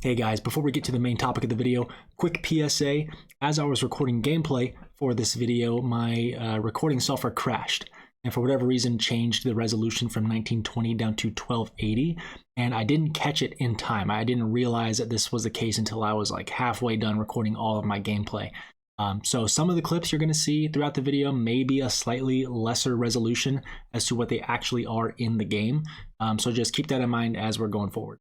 Hey guys, before we get to the main topic of the video, quick PSA. As I was recording gameplay for this video, my recording software crashed and for whatever reason changed the resolution from 1920 down to 1280, and I didn't catch it in time. I didn't realize that this was the case until I was like halfway done recording all of my gameplay. So some of the clips you're going to see throughout the video may be a slightly lesser resolution as to what they actually are in the game. So just keep that in mind as we're going forward.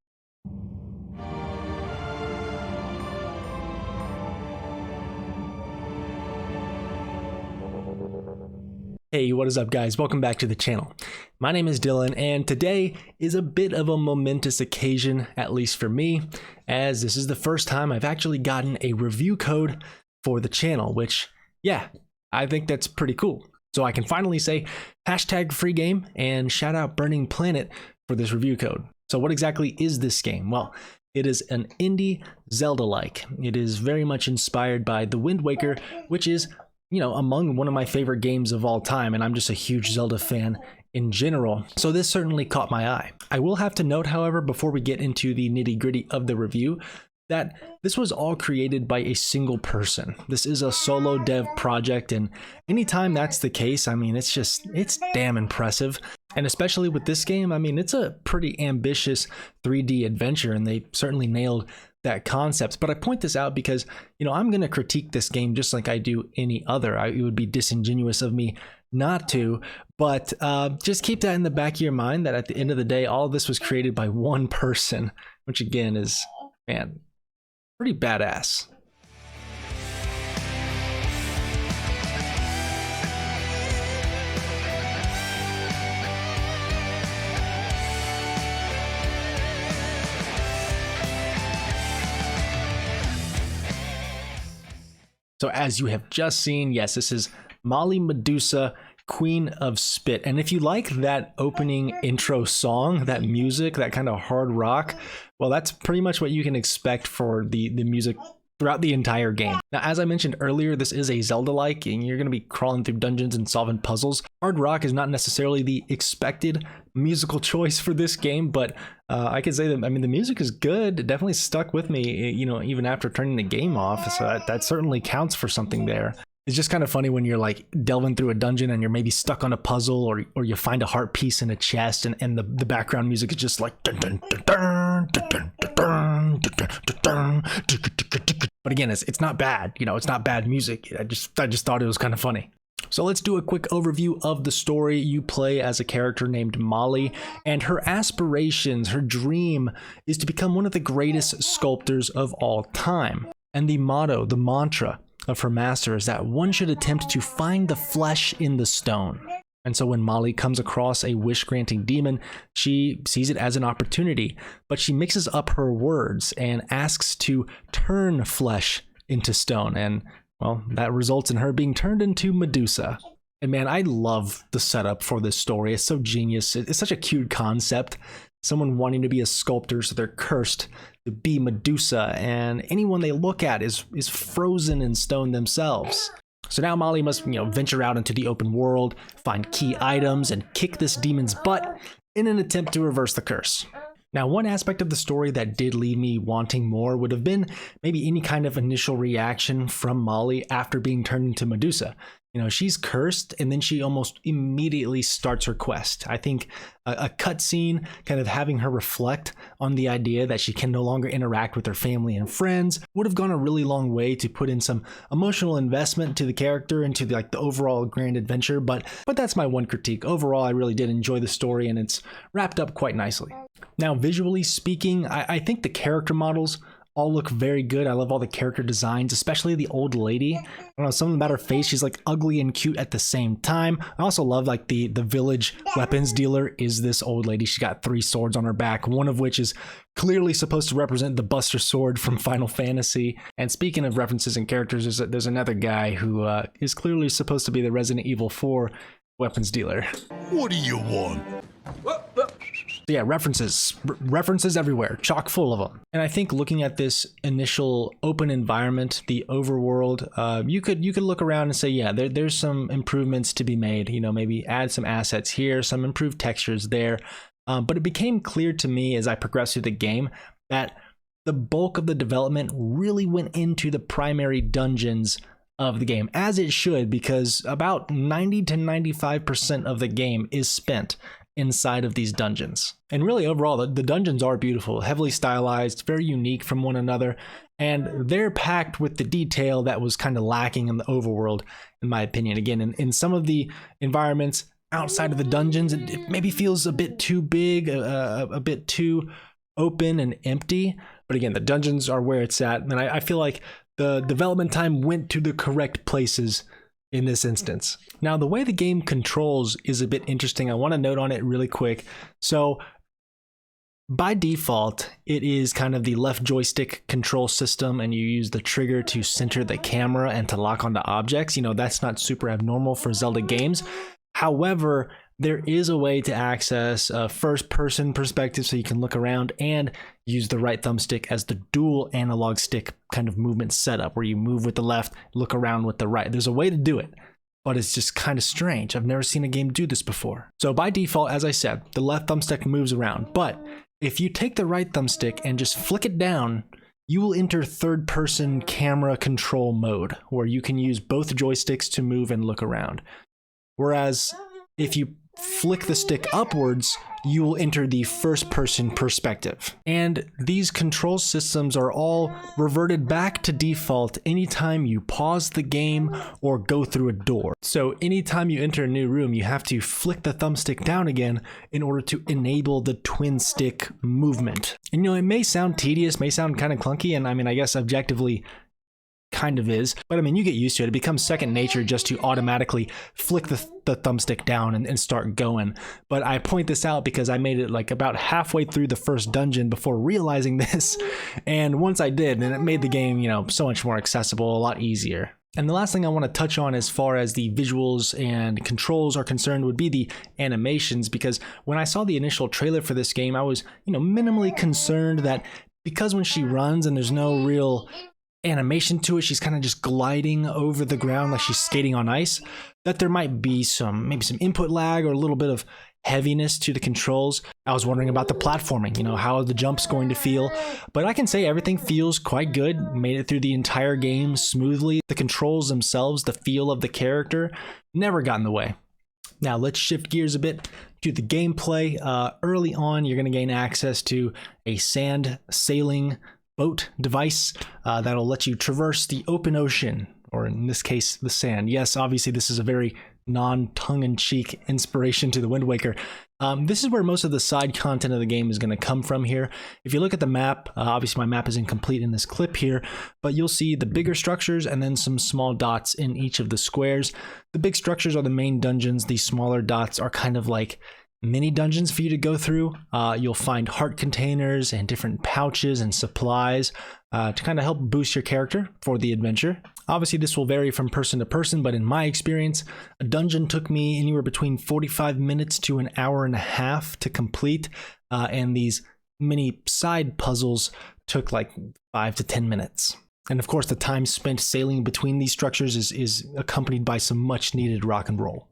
Hey, what is up guys? Welcome back to the channel. My name is Dylan and today is a bit of a momentous occasion, at least for me, as this is the first time I've actually gotten a review code for the channel, which, yeah, I think that's pretty cool. So I can finally say hashtag free game and shout out Burning Planet for this review code. So what exactly is this game? Well, it is an indie Zelda-like. It is very much inspired by The Wind Waker, which is, you know, among one of my favorite games of all time, and I'm just a huge Zelda fan in general. So this certainly caught my eye. I will have to note, however, before we get into the nitty-gritty of the review, that this was all created by a single person. This is a solo dev project, and anytime that's the case, I mean, it's damn impressive. And especially with this game, I mean, it's a pretty ambitious 3D adventure, and they certainly nailed that concept. But I point this out because, you know, I'm going to critique this game just like I do any other. It would be disingenuous of me not to, but just keep that in the back of your mind that at the end of the day, all of this was created by one person, which again is, man, pretty badass. So as you have just seen, yes, this is Molly Medusa, Queen of Spit. And if you like that opening intro song, that music, that kind of hard rock, well, that's pretty much what you can expect for the music throughout the entire game. Now, as I mentioned earlier, this is a Zelda-like, and you're going to be crawling through dungeons and solving puzzles. Hard rock is not necessarily the expected musical choice for this game, but I could say that, I mean, the music is good. It definitely stuck with me, you know, even after turning the game off, so that certainly counts for something there. It's just kind of funny when you're like delving through a dungeon and you're maybe stuck on a puzzle, or you find a heart piece in a chest, and the background music is just like dun, dun, dun, dun, dun, dun, dun, dun, dun, dun. But again, it's not bad, you know, it's not bad music. I just thought it was kind of funny. So let's do a quick overview of the story. You play as a character named Molly, and her aspirations, her dream, is to become one of the greatest sculptors of all time. And the motto, the mantra of her master is that one should attempt to find the flesh in the stone. And so when Molly comes across a wish-granting demon, she sees it as an opportunity, but she mixes up her words and asks to turn flesh into stone. And well, that results in her being turned into Medusa. And man, I love the setup for this story. It's so genius. It's such a cute concept. Someone wanting to be a sculptor, so they're cursed to be Medusa, and anyone they look at is frozen in stone themselves. So now Molly must, you know, venture out into the open world, find key items, and kick this demon's butt in an attempt to reverse the curse. Now, one aspect of the story that did leave me wanting more would have been maybe any kind of initial reaction from Molly after being turned into Medusa. You know, she's cursed, and then she almost immediately starts her quest. I think a cutscene kind of having her reflect on the idea that she can no longer interact with her family and friends would have gone a really long way to put in some emotional investment to the character and to the overall grand adventure. But that's my one critique. Overall, I really did enjoy the story, and it's wrapped up quite nicely. Now, visually speaking, I think the character models all look very good. I love all the character designs, especially the old lady. I don't know, something about her face, she's like ugly and cute at the same time. I also love like the village weapons dealer is this old lady. She got 3 swords on her back, one of which is clearly supposed to represent the Buster Sword from Final Fantasy. And speaking of references and characters, there's another guy who is clearly supposed to be the Resident Evil 4 weapons dealer. What do you want? So yeah, references everywhere, chock full of them. And I think looking at this initial open environment, the overworld, you could look around and say, yeah, there's some improvements to be made. You know, maybe add some assets here, some improved textures there. But it became clear to me as I progressed through the game that the bulk of the development really went into the primary dungeons of the game, as it should, because about 90 to 95% of the game is spent inside of these dungeons. And really overall, the dungeons are beautiful, heavily stylized, very unique from one another, and they're packed with the detail that was kind of lacking in the overworld, in my opinion. Again, in some of the environments outside of the dungeons, it maybe feels a bit too big, a bit too open and empty. But again, the dungeons are where it's at, and I feel like the development time went to the correct places in this instance. Now, the way the game controls is a bit interesting. I want to note on it really quick. So by default, it is kind of the left joystick control system, and you use the trigger to center the camera and to lock onto objects. You know, that's not super abnormal for Zelda games. However, there is a way to access a first-person perspective so you can look around and use the right thumbstick as the dual analog stick kind of movement setup, where you move with the left, look around with the right. There's a way to do it, but it's just kind of strange. I've never seen a game do this before. So by default, as I said, the left thumbstick moves around, but if you take the right thumbstick and just flick it down, you will enter third-person camera control mode, where you can use both joysticks to move and look around. Whereas if you flick the stick upwards, you will enter the first-person perspective. And these control systems are all reverted back to default anytime you pause the game or go through a door. So anytime you enter a new room, you have to flick the thumbstick down again in order to enable the twin stick movement. And you know, it may sound tedious, may sound kind of clunky, and I mean, I guess objectively kind of is, but I mean, you get used to it. It becomes second nature just to automatically flick the thumbstick down and start going. But I point this out because I made it like about halfway through the first dungeon before realizing this. And once I did, then it made the game, you know, so much more accessible, a lot easier. And the last thing I want to touch on as far as the visuals and controls are concerned would be the animations, because when I saw the initial trailer for this game, I was, you know, minimally concerned that because when she runs and there's no real animation to it, she's kind of just gliding over the ground like she's skating on ice, that there might be maybe some input lag or a little bit of heaviness to the controls. I was wondering about the platforming, you know, how are the jumps going to feel? But I can say everything feels quite good. Made it through the entire game smoothly. The controls themselves, the feel of the character, never got in the way. Now let's shift gears a bit to the gameplay. Early on, you're going to gain access to a sand sailing boat device that'll let you traverse the open ocean, or in this case, the sand. Yes, obviously this is a very non-tongue-in-cheek inspiration to the Wind Waker. This is where most of the side content of the game is going to come from here. If you look at the map, obviously my map is incomplete in this clip here, but you'll see the bigger structures and then some small dots in each of the squares. The big structures are the main dungeons. These smaller dots are kind of like mini dungeons for you to go through. You'll find heart containers and different pouches and supplies to kind of help boost your character for the adventure. Obviously, this will vary from person to person, but in my experience, a dungeon took me anywhere between 45 minutes to an hour and a half to complete, and these mini side puzzles took like 5 to 10 minutes. And of course, the time spent sailing between these structures is accompanied by some much needed rock and roll.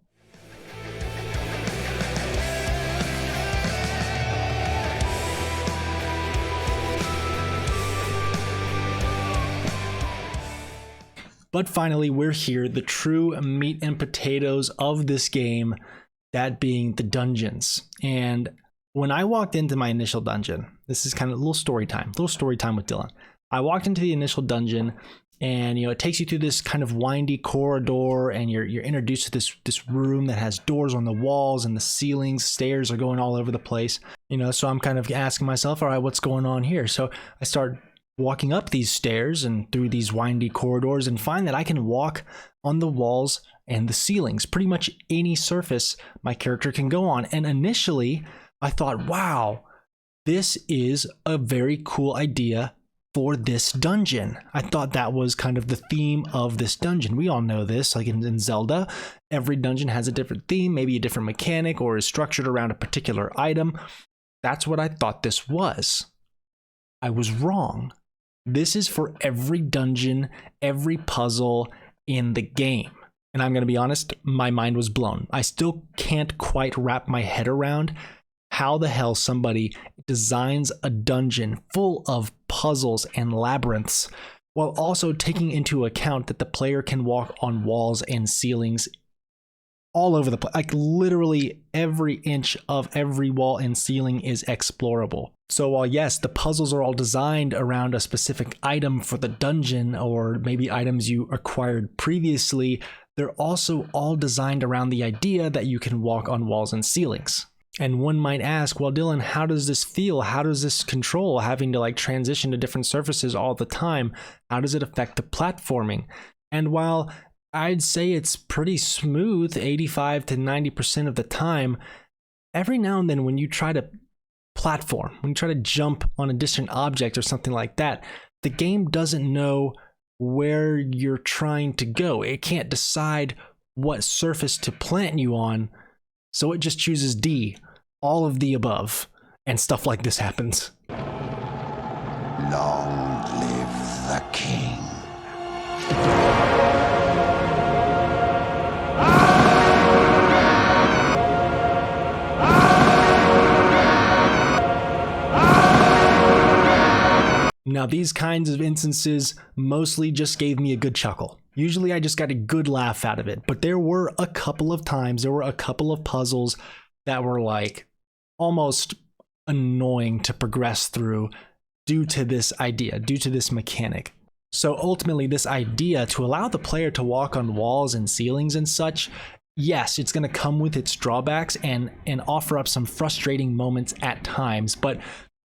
But finally, we're here, the true meat and potatoes of this game, that being the dungeons. And when I walked into my initial dungeon, this is kind of a little story time with Dylan. I walked into the initial dungeon, and you know, it takes you through this kind of windy corridor, and you're introduced to this room that has doors on the walls and the ceilings. Stairs are going all over the place. You know, so I'm kind of asking myself, all right, what's going on here? So I start walking up these stairs and through these windy corridors and find that I can walk on the walls and the ceilings, pretty much any surface my character can go on. And initially I thought, wow, this is a very cool idea for this dungeon. I thought that was kind of the theme of this dungeon. We all know this, like in Zelda, every dungeon has a different theme, maybe a different mechanic, or is structured around a particular item. That's what I thought this was. I was wrong. This is for every dungeon, every puzzle in the game. And I'm going to be honest, my mind was blown. I still can't quite wrap my head around how the hell somebody designs a dungeon full of puzzles and labyrinths while also taking into account that the player can walk on walls and ceilings all over the place. Like literally every inch of every wall and ceiling is explorable. So while yes, the puzzles are all designed around a specific item for the dungeon or maybe items you acquired previously, they're also all designed around the idea that you can walk on walls and ceilings. And one might ask, well, Dylan, how does this feel? How does this control having to like transition to different surfaces all the time? How does it affect the platforming? And while I'd say it's pretty smooth 85 to 90% of the time, every now and then when you try to platform, when you try to jump on a distant object or something like that, the game doesn't know where you're trying to go. It can't decide what surface to plant you on, so it just chooses D, all of the above, and stuff like this happens. Long live the king. Now, these kinds of instances mostly just gave me a good chuckle. Usually I just got a good laugh out of it, but there were a couple of times, there were a couple of puzzles that were like almost annoying to progress through due to this idea, due to this mechanic. So ultimately, this idea to allow the player to walk on walls and ceilings and such, yes, it's going to come with its drawbacks and offer up some frustrating moments at times, but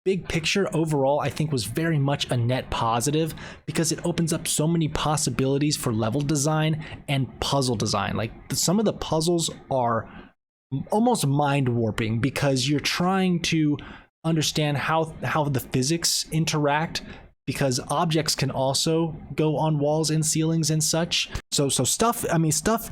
big picture overall, I think was very much a net positive because it opens up so many possibilities for level design and puzzle design. Like some of the puzzles are almost mind warping because you're trying to understand how the physics interact, because objects can also go on walls and ceilings and such. So stuff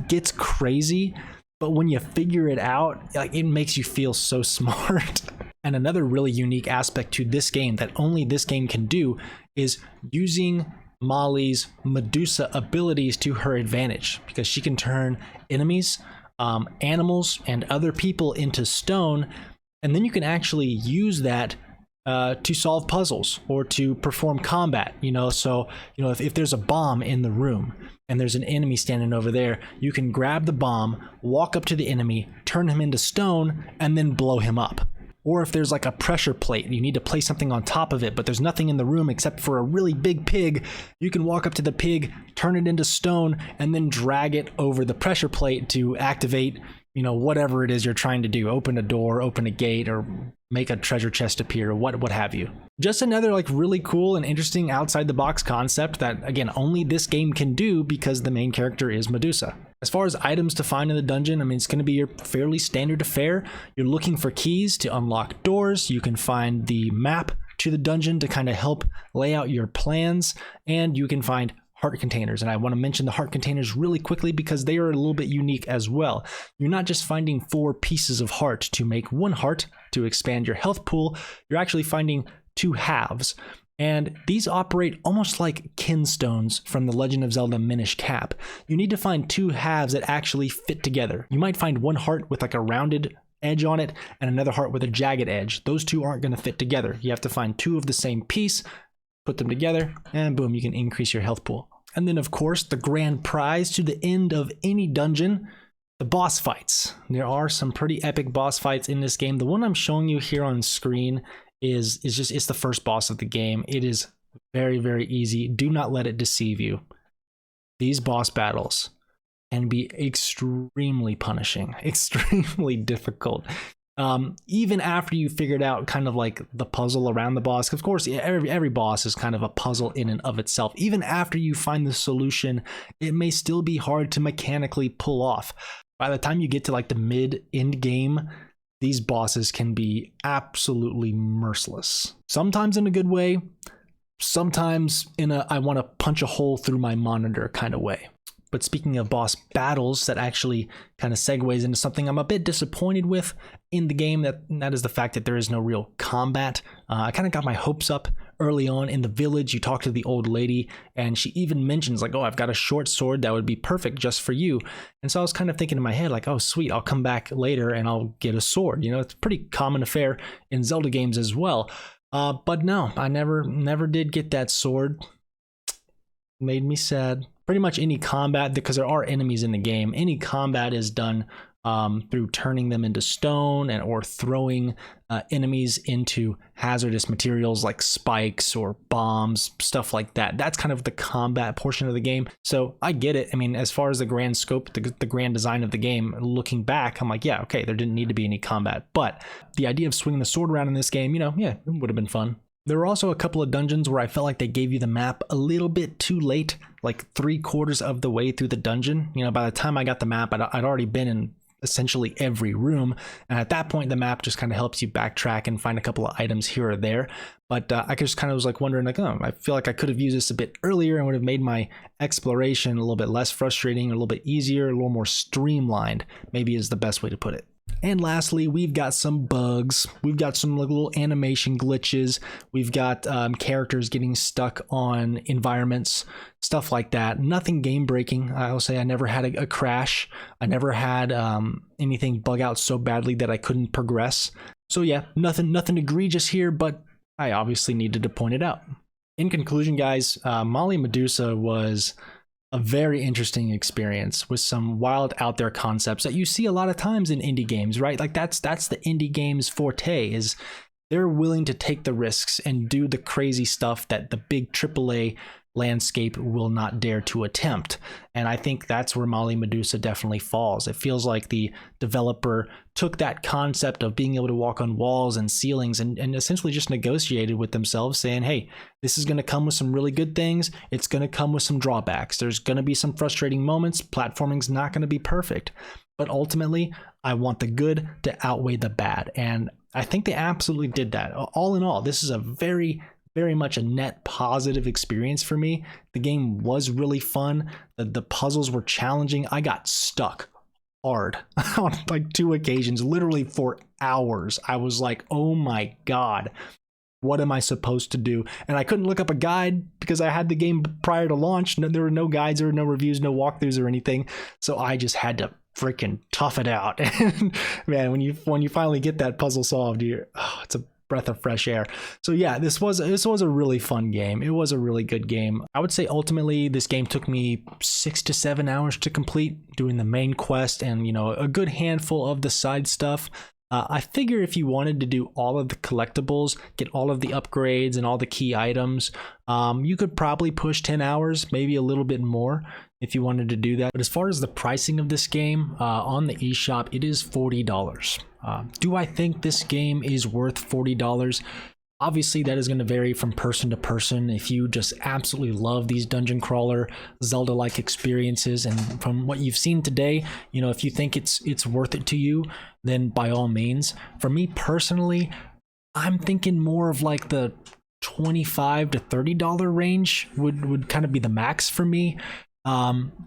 gets crazy, but when you figure it out, like it makes you feel so smart. And another really unique aspect to this game that only this game can do is using Molly's Medusa abilities to her advantage, because she can turn enemies, animals, and other people into stone, and then you can actually use that to solve puzzles or to perform combat. So if there's a bomb in the room and there's an enemy standing over there, you can grab the bomb, walk up to the enemy, turn him into stone, and then blow him up. Or if there's like a pressure plate and you need to place something on top of it, but there's nothing in the room except for a really big pig, you can walk up to the pig, turn it into stone, and then drag it over the pressure plate to activate, whatever it is you're trying to do. Open a door, open a gate, or make a treasure chest appear, what have you. Just another like really cool and interesting outside the box concept that, again, only this game can do because the main character is Medusa. As far as items to find in the dungeon, it's going to be your fairly standard affair. You're looking for keys to unlock doors. You can find the map to the dungeon to kind of help lay out your plans, and you can find heart containers. And I want to mention the heart containers really quickly because they are a little bit unique as well. You're not just finding 4 pieces of heart to make 1 heart to expand your health pool. You're actually finding 2 halves. And these operate almost like kinstones from the Legend of Zelda Minish Cap. You need to find 2 halves that actually fit together. You might find 1 heart with like a rounded edge on it and another heart with a jagged edge. Those 2 aren't going to fit together. You have to find 2 of the same piece, put them together, and boom, you can increase your health pool. And then, of course, the grand prize to the end of any dungeon, the boss fights. There are some pretty epic boss fights in this game. The one I'm showing you here on screen it's the first boss of the game. It is very, very easy. Do not let it deceive you. These boss battles can be extremely punishing, extremely difficult. Even after you figured out kind of like the puzzle around the boss, of course, every boss is kind of a puzzle in and of itself. Even after you find the solution, it may still be hard to mechanically pull off. By the time you get to like the mid-end game, these bosses can be absolutely merciless. Sometimes in a good way, sometimes in a I want to punch a hole through my monitor kind of way. But speaking of boss battles, that actually kind of segues into something I'm a bit disappointed with in the game. That is the fact that there is no real combat. I kind of got my hopes up early on in the village. You talk to the old lady, and she even mentions like, "Oh, I've got a short sword that would be perfect just for you." And so I was kind of thinking in my head like, "Oh, sweet, I'll come back later and I'll get a sword." You know, it's a pretty common affair in Zelda games as well. But no, I never did get that sword. Made me sad. Pretty much any combat, because there are enemies in the game, any combat is done through turning them into stone or throwing enemies into hazardous materials like spikes or bombs, stuff like that. That's kind of the combat portion of the game. So I get it. I mean, as far as the grand scope, the grand design of the game, looking back, I'm like, yeah, okay, there didn't need to be any combat. But the idea of swinging the sword around in this game, you know, yeah, it would have been fun. There were also a couple of dungeons where I felt like they gave you the map a little bit too late, like 3/4 of the way through the dungeon. You know, by the time I got the map, I'd already been in essentially every room. And at that point, the map just kind of helps you backtrack and find a couple of items here or there. But I just kind of was like wondering, like, oh, I feel like I could have used this a bit earlier and would have made my exploration a little bit less frustrating, a little bit easier, a little more streamlined, maybe is the best way to put it. And lastly, we've got some bugs. We've got some little animation glitches. We've got characters getting stuck on environments, stuff like that. Nothing game breaking. I will say I never had a crash. I never had anything bug out so badly that I couldn't progress. So yeah, nothing egregious here, but I obviously needed to point it out. In conclusion, guys, Mali Medusa was a very interesting experience with some wild out there concepts that you see a lot of times in indie games, right? Like that's the indie game's forte, is they're willing to take the risks and do the crazy stuff that the big AAA landscape will not dare to attempt. And I think that's where Mali Medusa definitely falls. It feels like the developer took that concept of being able to walk on walls and ceilings and essentially just negotiated with themselves, saying, hey, this is going to come with some really good things. It's going to come with some drawbacks. There's going to be some frustrating moments. Platforming's not going to be perfect. But ultimately, I want the good to outweigh the bad. And I think they absolutely did that. All in all, this is a very much a net positive experience for me. The game was really fun. The puzzles were challenging. I got stuck hard on like 2 occasions, literally for hours. I was like, oh my God, what am I supposed to do? And I couldn't look up a guide because I had the game prior to launch. There were no guides, there were no reviews, no walkthroughs or anything. So I just had to freaking tough it out. And man, when you finally get that puzzle solved, it's a breath of fresh air. So yeah, this was a really fun game. It was a really good game. I would say ultimately this game took me 6 to 7 hours to complete, doing the main quest and, you know, a good handful of the side stuff. I figure if you wanted to do all of the collectibles, get all of the upgrades and all the key items, you could probably push 10 hours, maybe a little bit more if you wanted to do that. But as far as the pricing of this game, on the eShop, it is $40. Do I think this game is worth $40? Obviously, that is going to vary from person to person. If you just absolutely love these dungeon crawler Zelda-like experiences, and from what you've seen today, you know, if you think it's worth it to you, then by all means. For me personally, I'm thinking more of like the $25 to $30 range would kind of be the max for me.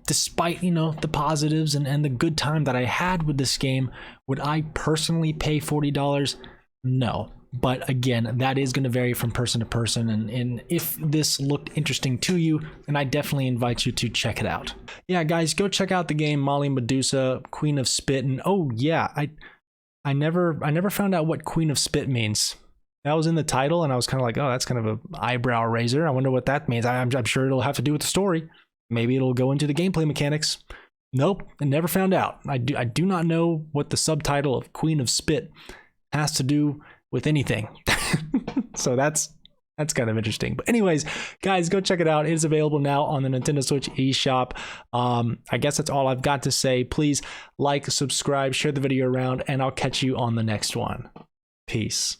Despite, you know, the positives and the good time that I had with this game, would I personally pay $40? No. But again, that is going to vary from person to person. And if this looked interesting to you, then I definitely invite you to check it out. Yeah, guys, go check out the game Mali Medusa, Queen of Spit. And oh yeah, I never found out what Queen of Spit means. That was in the title, and I was kind of like, oh, that's kind of an eyebrow raiser. I wonder what that means. I'm sure it'll have to do with the story. Maybe it'll go into the gameplay mechanics. Nope, I never found out. I do not know what the subtitle of Queen of Spit has to do with anything. So that's kind of interesting. But anyways, guys, go check it out. It is available now on the Nintendo Switch eShop. I guess that's all I've got to say. Please like, subscribe, share the video around, and I'll catch you on the next one. Peace.